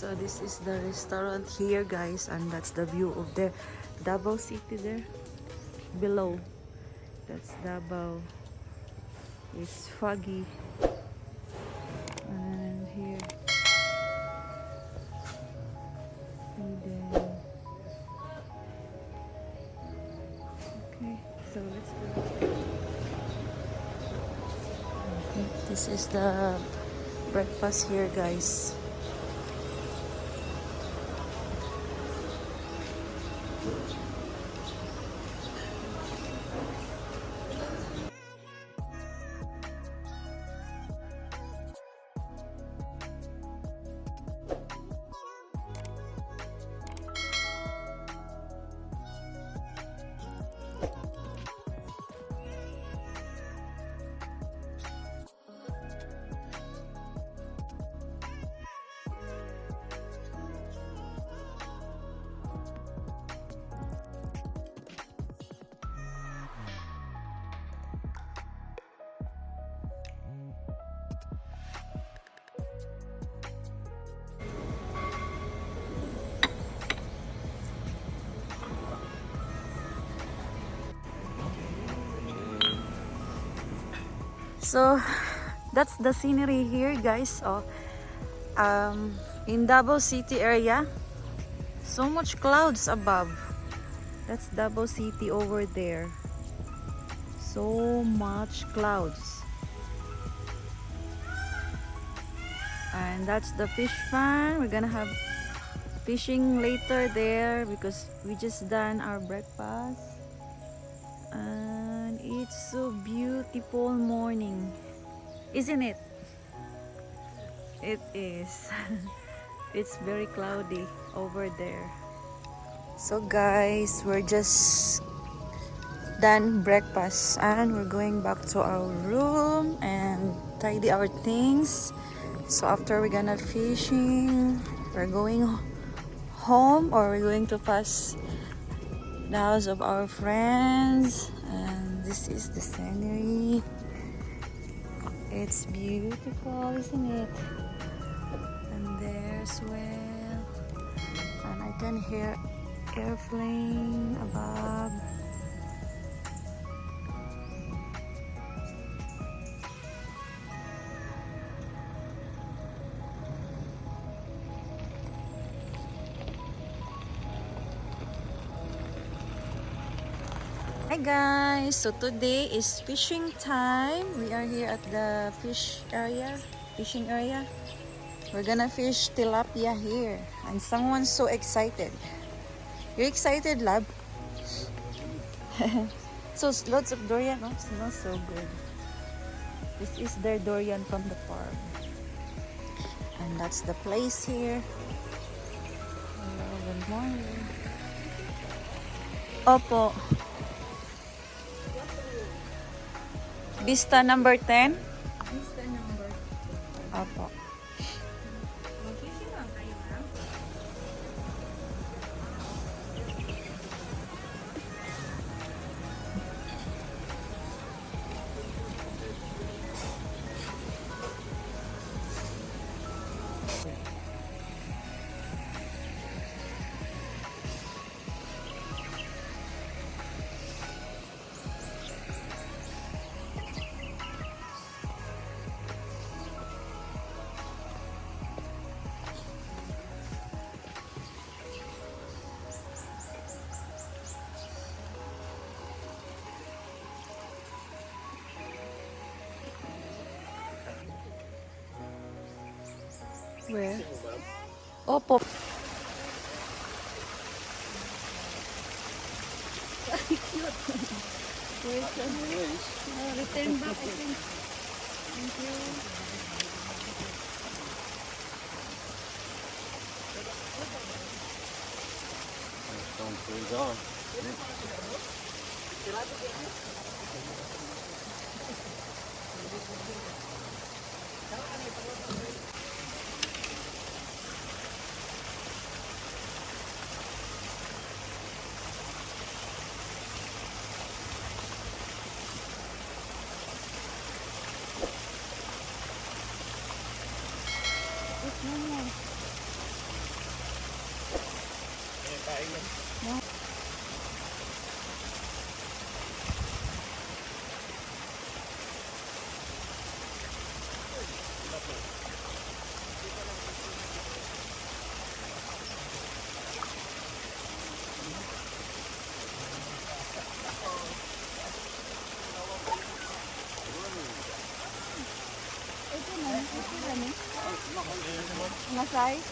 So this is the restaurant here, guys, and that's the view of the Davao City there below. That's Davao. It's foggy. And here. And then. Okay, so let's go. Okay, this is the breakfast here, guys. So that's the scenery here, guys. In Davao City area, so much clouds above. That's Davao City over there. So much clouds. And that's the fish farm. We're gonna have fishing later there because we just done our breakfast. And it's so beautiful morning, isn't it? It is. It's very cloudy over there. So guys, we're just done breakfast and we're going back to our room and tidy our things. So after we're gonna fishing, we're going home, or we're going to pass the house of our friends. And this is the scenery. It's beautiful, isn't it? And there's well, and I can hear airplane above. Hi guys, so today is fishing time. We are here at the fishing area. We're gonna fish tilapia here, and someone's so excited. You're excited, love? So lots of durian. Oh, it smells so good. This is their durian from the farm, and that's the place here. Hello, good morning. Opo. Vista number 10? Vista number 10. Opo. Mag-fishing lang kayo, ma'am? Where? Opo. Return back, I think. Thank you. Don't freeze on. Ito na ni. Nga size.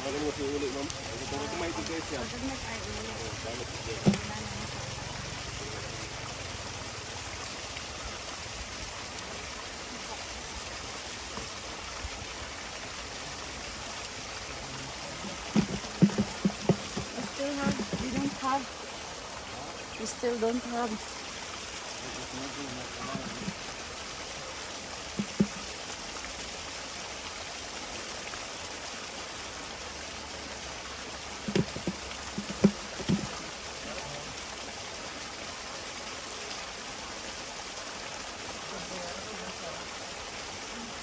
Ano mo si uli, ma'am? Ito may tigay siya. Dagdag ay ulo. We still don't have.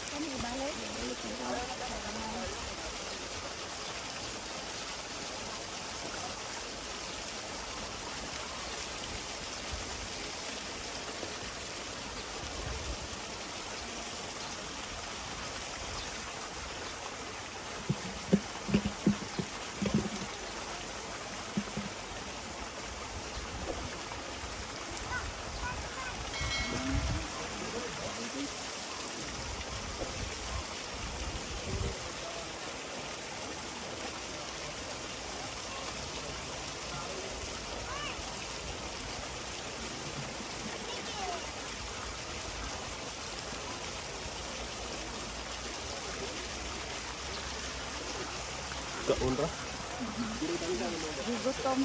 Kami ibalik. Kaunra? Gutom.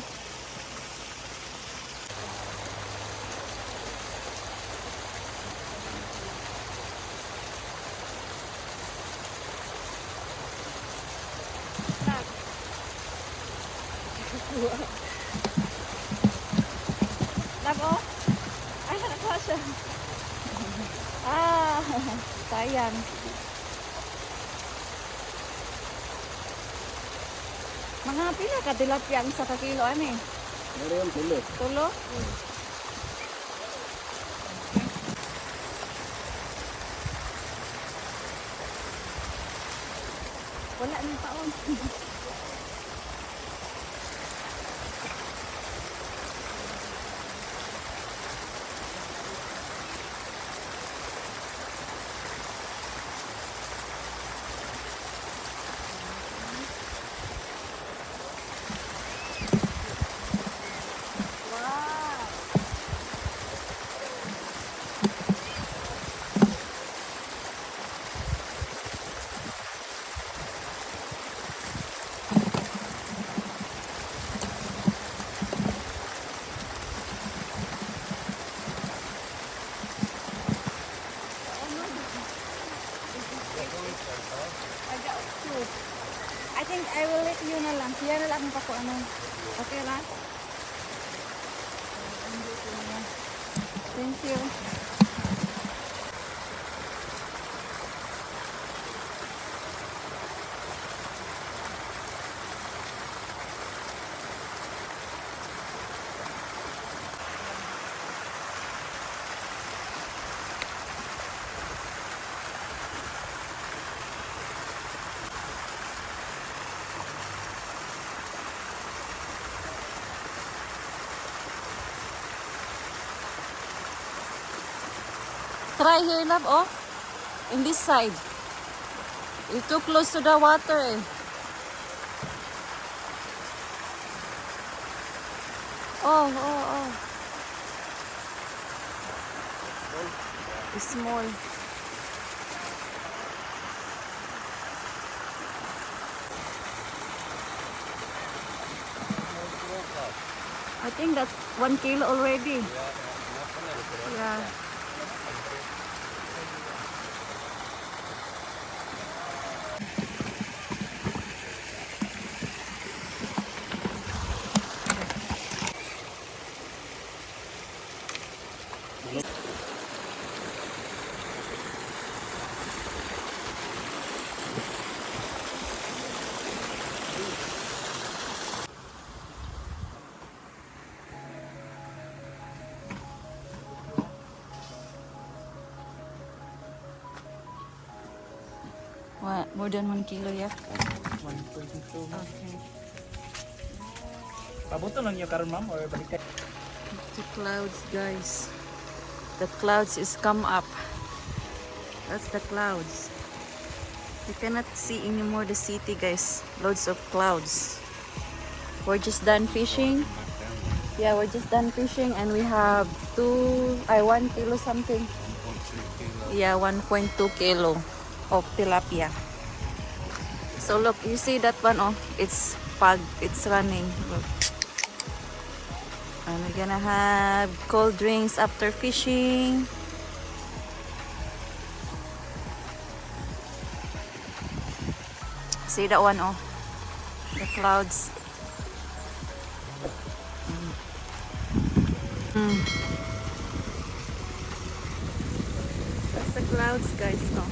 Labo? Ay, nakuha siya. Sayang. Mga pila ka tilapia ang sa kakilo ani? Meron tulo. Tulo? Wala nang taon. I think I will let you na lang. Siya na lang pa ko ano. Okay lang? Thank you. Try here, love, oh. In this side. It's too close to the water, eh. Oh, oh, oh. It's small. I think that's 1 kilo already. Yeah. More than 1 kilo, yeah? 122. ma'am. Okay. Pabuto lang niyo karon ma'am or balikan? The clouds, guys. The clouds is come up. That's the clouds. You cannot see anymore the city, guys. Loads of clouds. We're just done fishing. Yeah, we're just done fishing and we have 1 kilo something. Yeah, 1.2 kilo of tilapia. So look, you see that one? Oh, it's fog. It's running. Look. And we're gonna have cold drinks after fishing. See that one? Oh, the clouds. That's the clouds, guys. No.